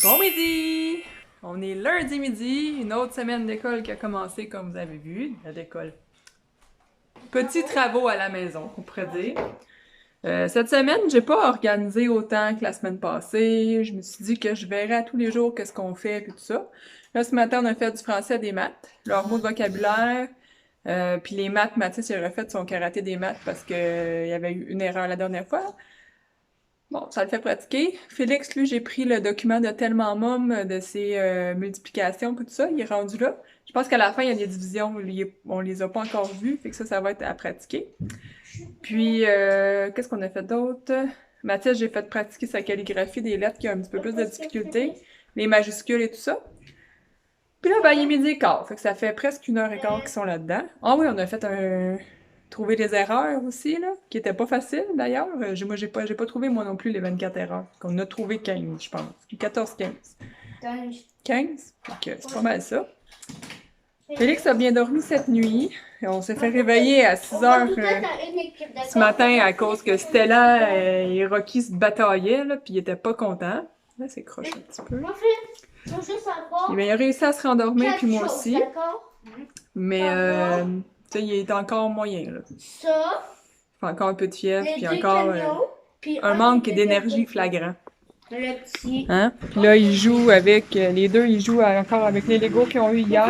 Bon midi! On est lundi midi, une autre semaine d'école qui a commencé comme vous avez vu, l'école. Petits travaux à la maison, on pourrait dire. Cette semaine, j'ai pas organisé autant que la semaine passée. Je me suis dit que je verrais tous les jours qu'est-ce qu'on fait et tout ça. Là, ce matin, on a fait du français des maths, leurs mots de vocabulaire. Puis les maths, Mathis, il a refait son karaté des maths parce que il y avait eu une erreur la dernière fois. Bon, ça le fait pratiquer. Félix, lui, j'ai pris le document de Tellement Mom de ses multiplications, tout ça. Il est rendu là. Je pense qu'à la fin, il y a des divisions. On les a pas encore vues, fait que ça va être à pratiquer. Puis, qu'est-ce qu'on a fait d'autre? Mathias, j'ai fait pratiquer sa calligraphie des lettres qui ont un petit peu plus de difficulté. Les majuscules et tout ça. Puis là, ben, il est midi et quart. Fait que ça fait presque 1h15 qu'ils sont là-dedans. Ah oui, on a fait trouver des erreurs aussi, là, qui étaient pas faciles, d'ailleurs. Moi, j'ai pas trouvé, moi non plus, les 24 erreurs. On a trouvé 15, je pense. 14-15. 15? Donc, c'est pas mal ça. Félix a bien dormi cette nuit. On s'est fait réveiller à 6 heures ce matin à cause que Stella et Rocky se bataillaient, là, puis il était pas content. Là, c'est croche un petit peu. Il a réussi à se rendormir, puis moi aussi. Mais, tu sais, il est encore moyen, là. Ça. Il fait encore un peu de fièvre, puis encore un manque d'énergie flagrant. Le petit. Hein? Puis là, ils jouent avec, les deux, ils jouent encore avec les Legos qu'ils ont eu hier.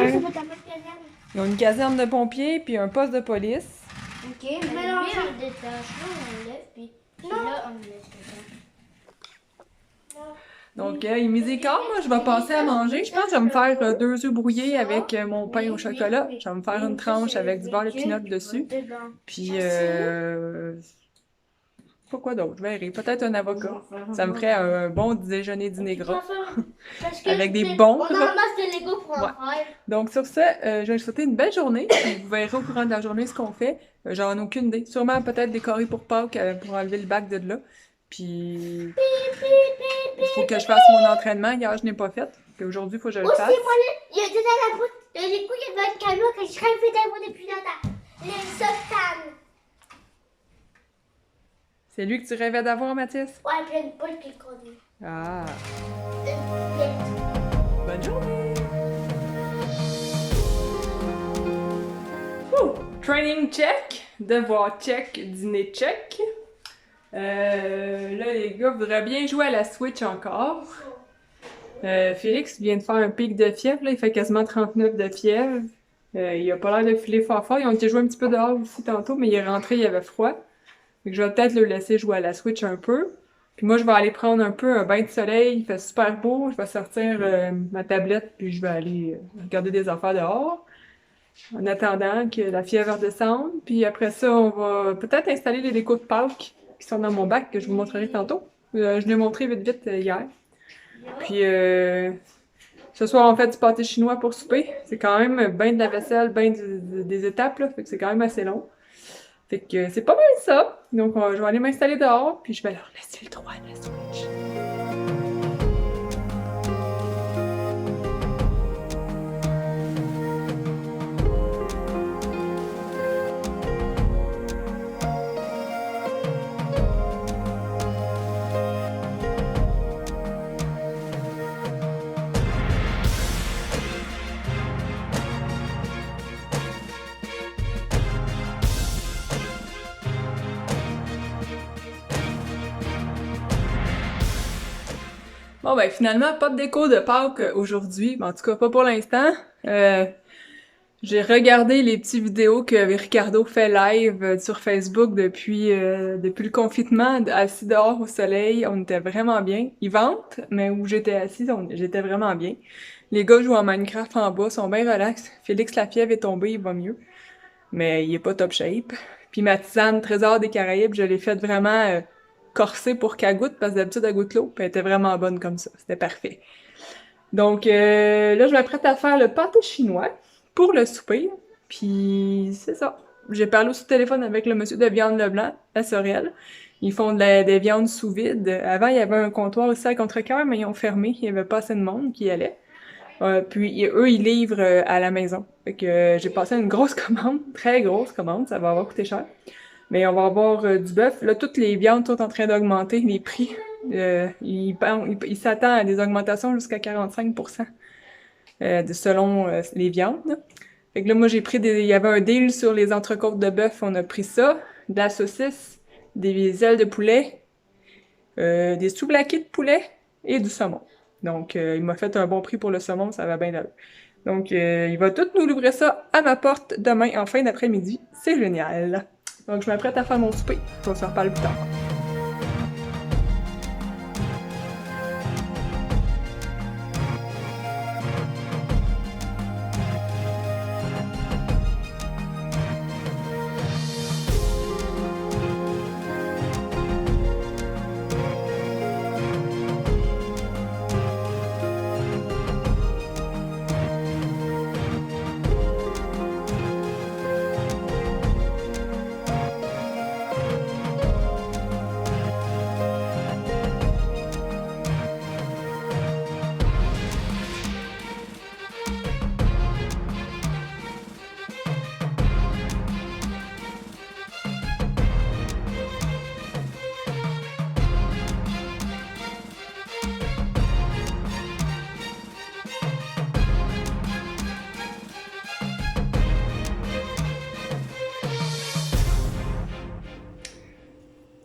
Ils ont une caserne de pompiers, puis un poste de police. Ok, mais lui, on le détache. Là, on enlève, puis là, on le laisse dedans. Donc, il est midi et quart, moi, je vais passer à manger. Je pense que je vais me faire 2 œufs brouillés avec mon pain au chocolat. Je vais me faire une tranche avec du beurre de pinot dessus. Puis, pas quoi d'autre, je verrai. Peut-être un avocat. Ça me ferait un bon déjeuner-dîner gras. Avec des bons On ramasse des Legos pour en faire. Donc, sur ce, je vais vous souhaiter une belle journée. Vous verrez au courant de la journée ce qu'on fait. J'en ai aucune idée. Sûrement peut-être décorer pour Pâques pour enlever le bac de là. Puis, il faut que je fasse mon entraînement. Hier, je n'ai pas fait. Puis aujourd'hui, il faut que je le fasse. Aussi, moi, il y a dedans la boîte. Les couilles, il y avait un camion que je rêvais d'avoir depuis longtemps. Les sotanes. C'est lui que tu rêvais d'avoir, Mathis? Ouais, puis une poule qui conduit. Ah! Bonne journée! Training check, devoir check, dîner check. Là, les gars voudraient bien jouer à la Switch encore. Félix vient de faire un pic de fièvre, là, il fait quasiment 39 de fièvre. Il a pas l'air de filer fort fort. Ils ont été jouer un petit peu dehors aussi tantôt, mais il est rentré, il avait froid. Fait que je vais peut-être le laisser jouer à la Switch un peu. Puis moi, je vais aller prendre un peu un bain de soleil. Il fait super beau. Je vais sortir ma tablette, puis je vais aller regarder des affaires dehors. En attendant que la fièvre redescende. Puis après ça, on va peut-être installer les décos de Pâques qui sont dans mon bac, que je vous montrerai tantôt. Je l'ai montré vite vite hier. Puis ce soir, on fait du pâté chinois pour souper. C'est quand même bien de la vaisselle, bien des étapes, là. Fait que c'est quand même assez long. Fait que c'est pas mal ça. Donc, je vais aller m'installer dehors, puis je vais leur laisser le droit de la Switch. Bon, ben finalement, pas de déco de Pâques aujourd'hui. En tout cas, pas pour l'instant. J'ai regardé les petites vidéos que Ricardo fait live sur Facebook depuis le confinement, assis dehors au soleil. On était vraiment bien. Il vente, mais où j'étais assise, j'étais vraiment bien. Les gars jouent en Minecraft en bas, sont bien relax. Félix Lafièvre est tombé, il va mieux. Mais il est pas top shape. Puis ma tisane Trésor des Caraïbes, je l'ai faite vraiment corsée pour qu'elle goûte, parce que d'habitude elle goûte l'eau, puis elle était vraiment bonne comme ça. C'était parfait. Donc là, je m'apprête à faire le pâté chinois pour le souper. Puis c'est ça. J'ai parlé aussi au téléphone avec le monsieur de Viande Leblanc, à Sorel. Ils font des viandes sous vide. Avant, il y avait un comptoir aussi à Contrecœur, mais ils ont fermé. Il y avait pas assez de monde qui y allait. Puis eux, ils livrent à la maison. Fait que j'ai passé une grosse commande, très grosse commande, ça va avoir coûté cher. Mais on va avoir du bœuf. Là, toutes les viandes sont en train d'augmenter, les prix. Il s'attend à des augmentations jusqu'à 45% selon les viandes. Là. Fait que là, moi, il y avait un deal sur les entrecôtes de bœuf, on a pris ça, de la saucisse, des ailes de poulet, des souvlaki de poulet et du saumon. Donc, il m'a fait un bon prix pour le saumon, ça va bien d'allure. Donc, il va tout nous livrer ça à ma porte demain en fin d'après-midi. C'est génial! Donc, je m'apprête à faire mon souper. On se reparle plus tard.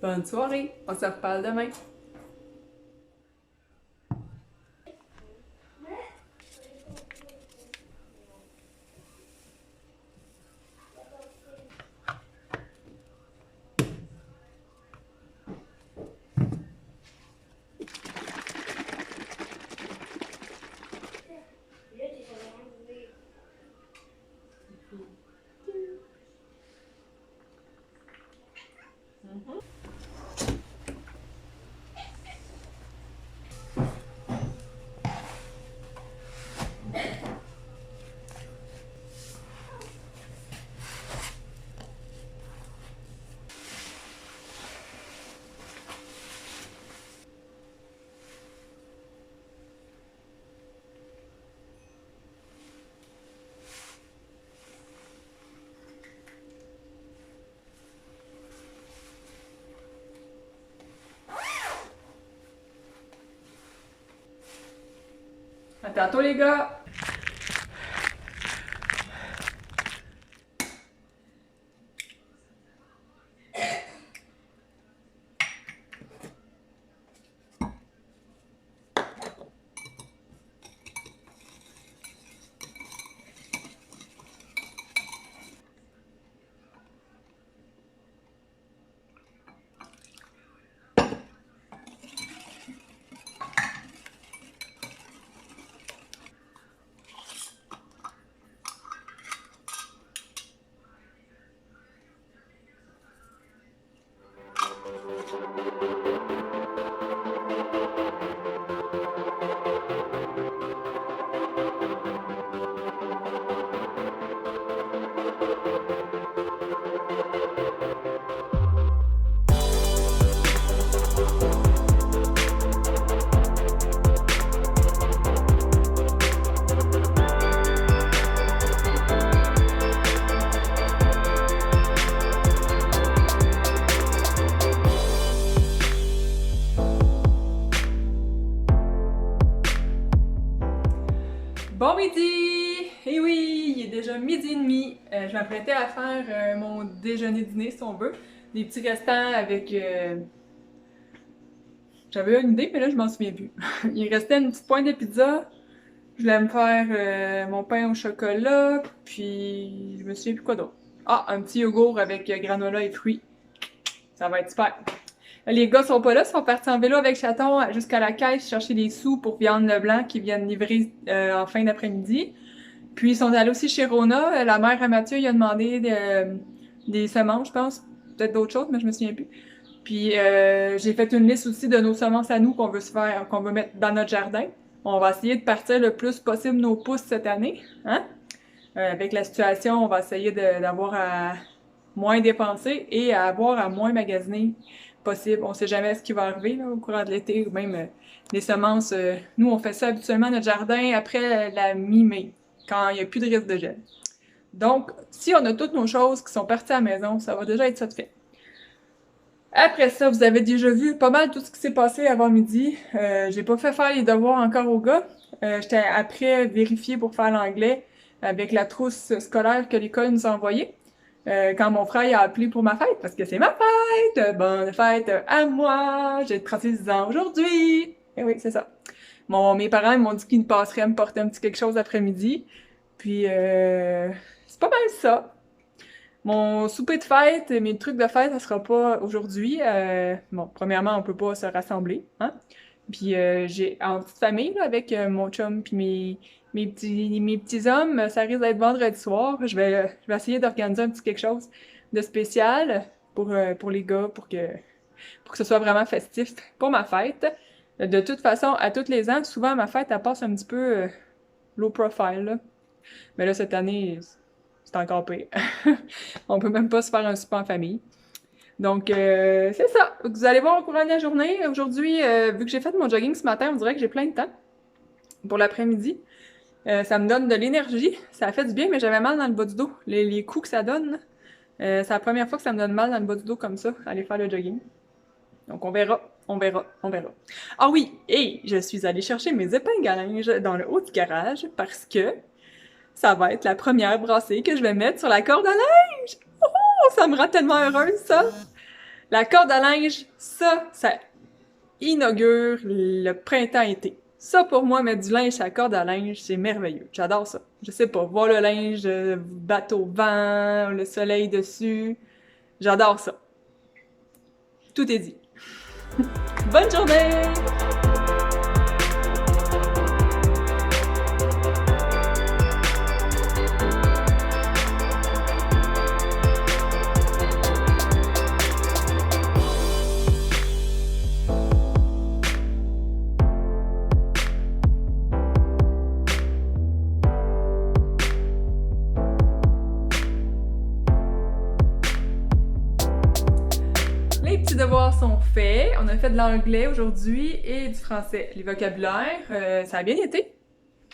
Bonne soirée, on se reparle demain. À tantôt les gars! Bon midi! Eh oui, il est déjà midi et demi. Je m'apprêtais à faire mon déjeuner-dîner, si on veut. Des petits restants avec... J'avais une idée, mais là, je m'en souviens plus. Il restait une petite pointe de pizza. Je voulais me faire mon pain au chocolat, puis je me souviens plus quoi d'autre. Ah, un petit yogourt avec granola et fruits. Ça va être super. Les gars sont pas là, ils sont partis en vélo avec Chaton jusqu'à la caisse chercher des sous pour Viande Leblanc qui viennent livrer en fin d'après-midi. Puis ils sont allés aussi chez Rona. La mère à Mathieu, il a demandé des semences, je pense. Peut-être d'autres choses, mais je me souviens plus. Puis j'ai fait une liste aussi de nos semences à nous qu'on veut mettre dans notre jardin. On va essayer de partir le plus possible nos pousses cette année. Hein? Avec la situation, on va essayer d'avoir à moins dépenser et à avoir à moins magasiner possible. On sait jamais ce qui va arriver là, au courant de l'été ou même les semences. Nous, on fait ça habituellement notre jardin après la mi-mai, quand il n'y a plus de risque de gel. Donc, si on a toutes nos choses qui sont parties à la maison, ça va déjà être ça de fait. Après ça, vous avez déjà vu pas mal tout ce qui s'est passé avant midi. J'ai pas fait faire les devoirs encore aux gars. J'étais après vérifier pour faire l'anglais avec la trousse scolaire que l'école nous a envoyée. Quand mon frère il a appelé pour ma fête, parce que c'est ma fête! Bonne fête à moi! J'ai 36 ans aujourd'hui! Et oui, c'est ça. Mes parents ils m'ont dit qu'ils passeraient me porter un petit quelque chose après-midi. Puis, c'est pas mal ça. Mon souper de fête, mes trucs de fête, ça sera pas aujourd'hui. Bon, premièrement, on peut pas se rassembler, hein. Puis j'ai en petite famille là, avec mon chum puis mes petits hommes, ça risque d'être vendredi soir. Je vais essayer d'organiser un petit quelque chose de spécial pour les gars pour que ce soit vraiment festif pour ma fête. De toute façon, à tous les ans, souvent ma fête, elle passe un petit peu low profile, là. Mais là, cette année, c'est encore pire. On peut même pas se faire un souper en famille. Donc, c'est ça. Vous allez voir au courant de la journée. Aujourd'hui, vu que j'ai fait mon jogging ce matin, on dirait que j'ai plein de temps pour l'après-midi. Ça me donne de l'énergie. Ça a fait du bien, mais j'avais mal dans le bas du dos. Les coups que ça donne, c'est la première fois que ça me donne mal dans le bas du dos comme ça, aller faire le jogging. Donc, on verra. Ah oui, et je suis allée chercher mes épingles à linge dans le haut du garage parce que ça va être la première brassée que je vais mettre sur la corde à linge! Oh, ça me rend tellement heureuse, ça! La corde à linge, ça inaugure le printemps-été. Ça, pour moi, mettre du linge sur la corde à linge, c'est merveilleux. J'adore ça. Je sais pas, voir le linge battre au vent, le soleil dessus. J'adore ça. Tout est dit. Bonne journée! Les petits devoirs sont faits. On a fait de l'anglais aujourd'hui et du français. Les vocabulaires, ça a bien été.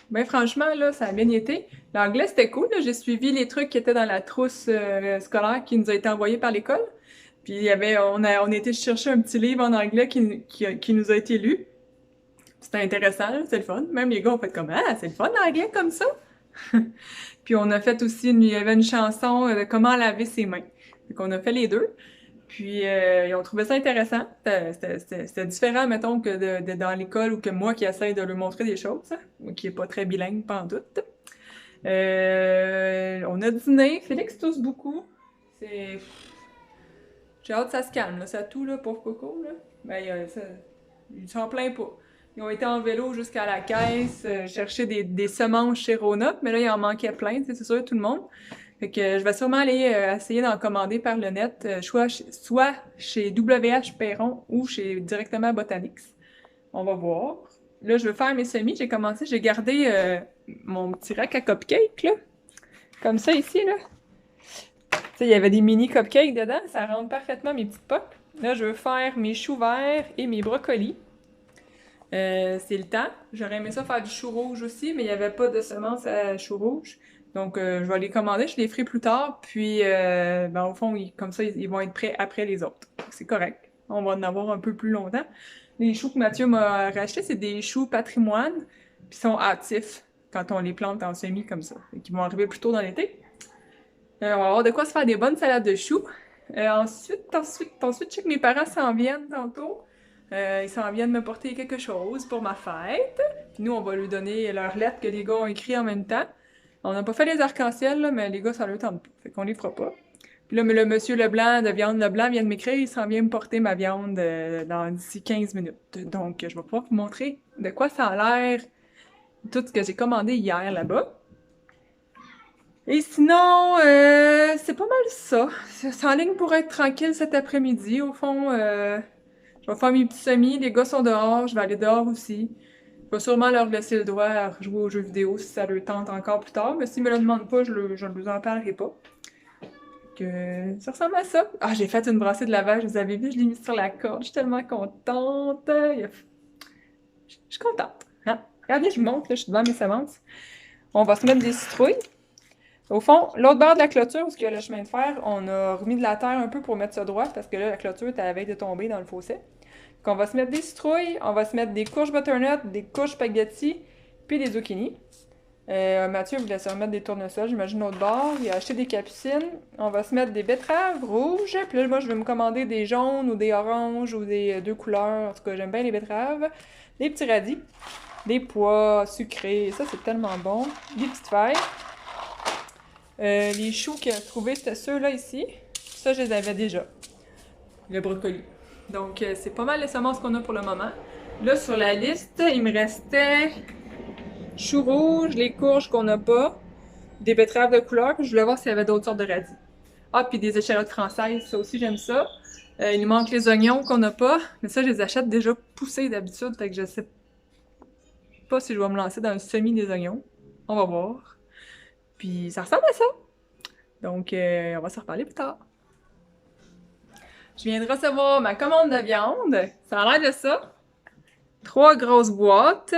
Ben franchement, là, ça a bien été. L'anglais, c'était cool. J'ai suivi les trucs qui étaient dans la trousse scolaire qui nous a été envoyée par l'école. Puis on a été chercher un petit livre en anglais qui nous a été lu. C'était intéressant, c'est le fun. Même les gars ont fait comme ah, c'est le fun l'anglais comme ça. Puis on a fait aussi, il y avait une chanson de comment laver ses mains. Donc on a fait les deux. Puis ils ont trouvé ça intéressant. C'était différent, mettons, que dans l'école ou que moi qui essaye de leur montrer des choses, hein, moi qui est pas très bilingue pantoute. On a dîné. Félix tousse beaucoup. C'est... J'ai hâte que ça se calme, là. Ça tout, là, pauvre coco, là. Ben, ils s'en plaignent pas. Ils ont été en vélo jusqu'à la caisse, chercher des semences chez Rona, mais là, il en manquait plein, c'est sûr, tout le monde. Fait que je vais sûrement aller essayer d'en commander par le net, soit chez WH Perron ou directement Botanix. On va voir. Là, je veux faire mes semis. J'ai gardé mon petit rack à cupcakes, là. Comme ça, ici, là. Tu sais, il y avait des mini cupcakes dedans. Ça rentre parfaitement mes petites pop. Là, je veux faire mes choux verts et mes brocolis. C'est le temps. J'aurais aimé ça faire du chou rouge aussi, mais il n'y avait pas de semences à chou rouge. Donc, je vais les commander, je les ferai plus tard, puis au fond, comme ça, ils vont être prêts après les autres. C'est correct. On va en avoir un peu plus longtemps. Les choux que Mathieu m'a rachetés, c'est des choux patrimoine, puis ils sont hâtifs quand on les plante en semis comme ça. Ils vont arriver plus tôt dans l'été. On va avoir de quoi se faire des bonnes salades de choux. Ensuite, je sais que mes parents s'en viennent tantôt. Ils s'en viennent me porter quelque chose pour ma fête. Puis nous, on va lui donner leur lettre que les gars ont écrit en même temps. On n'a pas fait les arcs-en-ciel, là, mais les gars, ça leur tente pas. Fait qu'on les fera pas. Puis là, le monsieur Leblanc de Viande Leblanc vient de m'écrire, il s'en vient me porter ma viande d'ici 15 minutes. Donc, je vais pouvoir vous montrer de quoi ça a l'air, tout ce que j'ai commandé hier là-bas. Et sinon, c'est pas mal ça. C'est en ligne pour être tranquille cet après-midi. Au fond, je vais faire mes petits semis. Les gars sont dehors, je vais aller dehors aussi. Je vais sûrement leur laisser le droit à jouer aux jeux vidéo si ça leur tente encore plus tard, mais s'ils me le demandent pas, je ne vous en parlerai pas. Ça ressemble à ça. Ah, j'ai fait une brassée de lavage, vous avez vu, je l'ai mis sur la corde. Je suis tellement contente. Je suis contente. Hein? Regardez, je monte, là, je suis devant mes semences. On va se mettre des citrouilles. Au fond, l'autre bord de la clôture, où il y a le chemin de fer, on a remis de la terre un peu pour mettre ça droit, parce que là, la clôture était à la veille de tomber dans le fossé. Donc, on va se mettre des citrouilles, on va se mettre des courges butternut, des courges spaghetti, puis des zucchini. Mathieu voulait se remettre des tournesols, j'imagine l'autre bord. Il a acheté des capucines. On va se mettre des betteraves rouges. Puis là, moi, je vais me commander des jaunes ou des oranges ou des deux couleurs. En tout cas, j'aime bien les betteraves. Des petits radis. Des pois sucrés. Ça, c'est tellement bon. Des petites feuilles. Les choux qu'il a trouvés, c'était ceux-là ici. Ça, je les avais déjà. Le brocoli. Donc, c'est pas mal les semences qu'on a pour le moment. Là, sur la liste, il me restait choux rouges, les courges qu'on n'a pas, des betteraves de couleur, puis je voulais voir s'il y avait d'autres sortes de radis. Ah, puis des échalotes françaises, ça aussi j'aime ça. Il nous manque les oignons qu'on n'a pas, mais ça je les achète déjà poussés d'habitude, fait que je sais pas si je vais me lancer dans le semis des oignons. On va voir. Puis ça ressemble à ça. Donc on va se reparler plus tard. Je viens de recevoir ma commande de viande. Ça a l'air de ça. 3 grosses boîtes.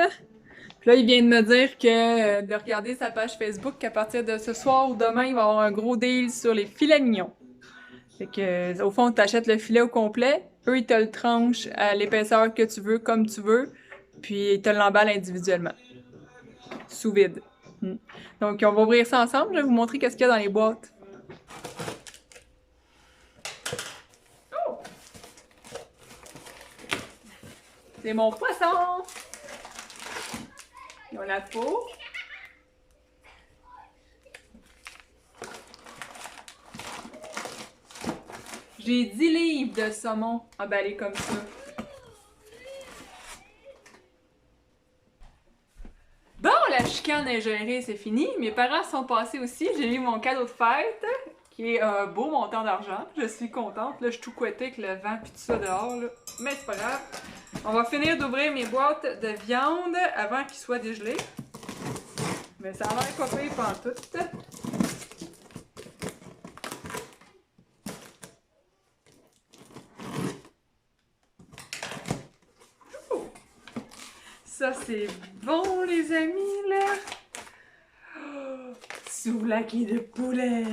Puis là, il vient de me dire que de regarder sa page Facebook qu'à partir de ce soir ou demain, il va y avoir un gros deal sur les filets mignons. Fait que, au fond, tu achètes le filet au complet, eux, ils te le tranchent à l'épaisseur que tu veux, comme tu veux, puis ils te l'emballent individuellement. Sous vide. Donc, on va ouvrir ça ensemble. Je vais vous montrer qu'est-ce qu'il y a dans les boîtes. Oh! C'est mon poisson! Ils ont la peau. J'ai 10 livres de saumon emballés comme ça. Bon, la chicane est gérée, c'est fini. Mes parents sont passés aussi. J'ai eu mon cadeau de fête, qui est un beau montant d'argent. Je suis contente. Là, je suis tout couettée avec le vent et tout ça dehors. Là. Mais c'est pas grave. On va finir d'ouvrir mes boîtes de viande avant qu'ils soient dégelés. Mais ça a l'air pas pire pantoute. Ça, c'est bon, les amis, là! Oh, souvlaki de poulet!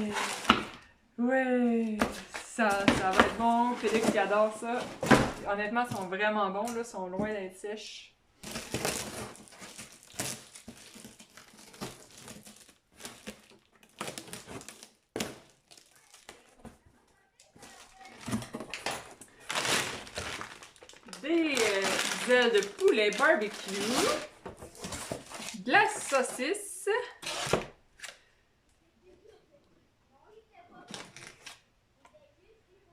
Ouais! Ça va être bon. Félix, il adore ça. Honnêtement, ils sont vraiment bons, là. Ils sont loin d'être sèches. Des ailes de poulet barbecue, de la saucisse,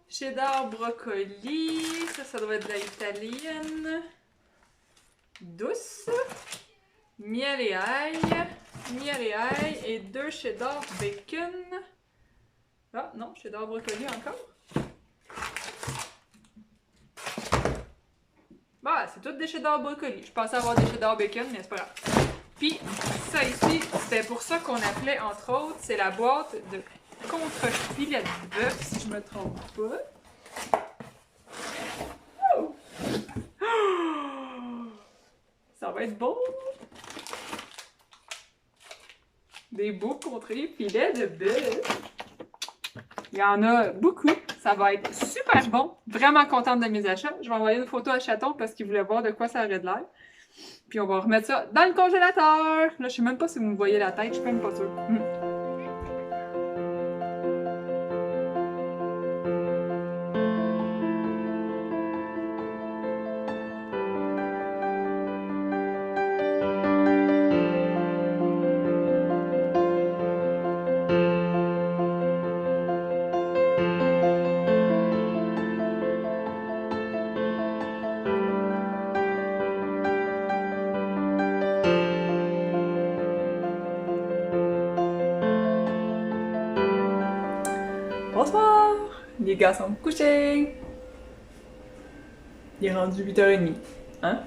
cheddar brocoli, ça doit être de la italienne, douce, miel et ail, et 2 cheddar bacon. Ah non, cheddar brocoli encore. Bah, c'est tout des cheddar brocoli. Je pensais avoir des cheddar bacon, mais c'est pas grave. Puis, ça ici, c'était pour ça qu'on appelait, entre autres, c'est la boîte de contre-filet de bœuf, si je me trompe pas. Oh! Ça va être bon! Des beaux contre-filets de bœuf. Il y en a beaucoup. Ça va être super bon. Vraiment contente de mes achats. Je vais envoyer une photo à Chaton parce qu'il voulait voir de quoi ça aurait de l'air. Puis on va remettre ça dans le congélateur. Là, je sais même pas si vous me voyez la tête. Je suis même pas sûre. Bonsoir! Les gars sont couchés! Il est rendu 8h30. Hein?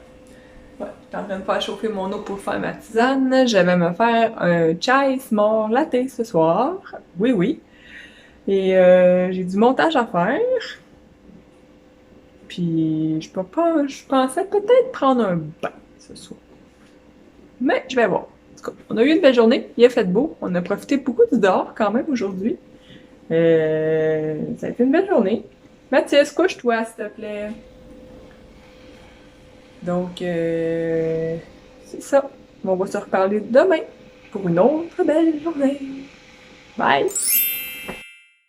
Ouais, j'étais en train de faire chauffer mon eau pour faire ma tisane. Je vais me faire un chai s'more latte ce soir. Oui, oui. Et j'ai du montage à faire. Puis je pensais peut-être prendre un bain ce soir. Mais je vais voir. tout cas, on a eu une belle journée. Il a fait beau. On a profité beaucoup du dehors quand même aujourd'hui. Ça a été une belle journée. Mathis, couche-toi, s'il te plaît. Donc, c'est ça. On va se reparler demain pour une autre belle journée. Bye!